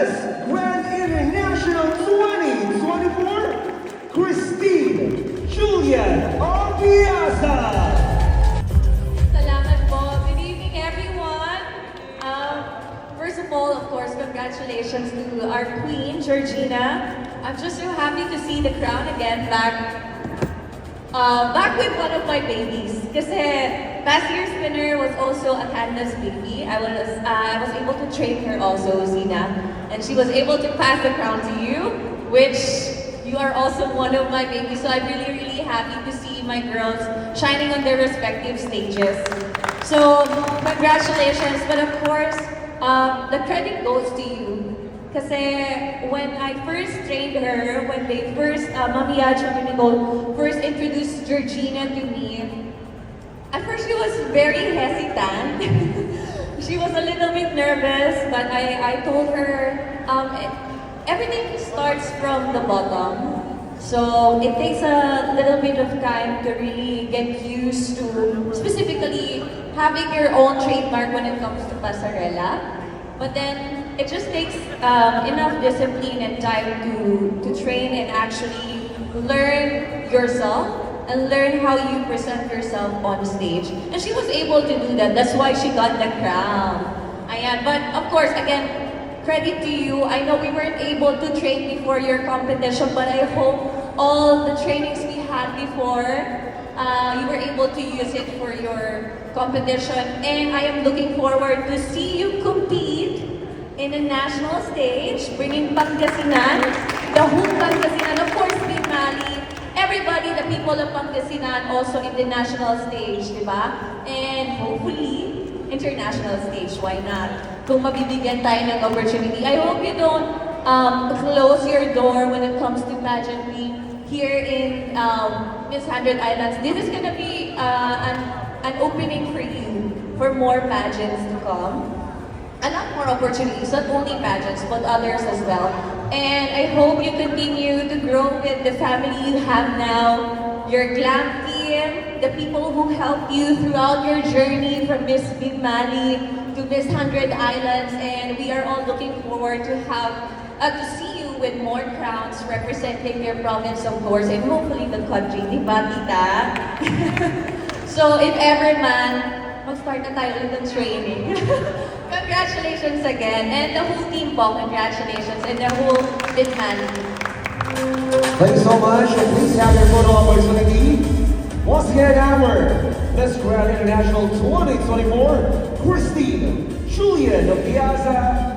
Miss Grand International 2024, Christine Julian Obiasa. Salamat po. Good evening, everyone. First of all, of course, congratulations to our queen, Georgina. I'm just so happy to see the crown again back with one of my babies. Kasi past year's winner was also a Candace baby. I was able to train her also, Zina. And she was able to pass the crown to you, which you are also one of my babies. So I'm really, really happy to see my girls shining on their respective stages. So congratulations, but of course, the credit goes to you. Kasi when I first trained her, when they first, Mami Yaj, Mami Nicole, first introduced Georgina to me, at first she was very hesitant. She was a little bit nervous, but I told her, everything starts from the bottom. So it takes a little bit of time to really get used to specifically having your own trademark when it comes to pasarela. But then it just takes enough discipline and time to train and actually learn yourself and learn how you present yourself on stage. And she was able to do that. That's why she got the crown. Ayan. But of course, again, credit to you. I know we weren't able to train before your competition, but I hope all the trainings we had before, you were able to use it for your competition. And I am looking forward to see you compete in a national stage, bringing Pangasinan, the whole Pangasinan, of course, Big Mali, everybody, the people of Pangasinan also in the national stage, di ba? And hopefully, international stage, why not? Kung mabibigyan tayo ng opportunity. I hope you don't close your door when it comes to pageantry here in Miss 100 Islands. This is gonna be an opening for you for more pageants to come. A lot more opportunities, not only pageants, but others as well. And I hope you continue to grow with the family you have now, your glam team, the people who helped you throughout your journey from Miss Big Mali to Miss 100 Islands. And we are all looking forward to see you with more crowns representing your province, of course, and hopefully the country, di ba, tita? So, if ever man, mag-start na tayo ulit ng training. Congratulations again. And the whole team po, congratulations. And the whole Big Mali. Thanks so much, and please have your photo opportunity. Once again, our Miss Grand International 2024, Christine Julian Obiasa.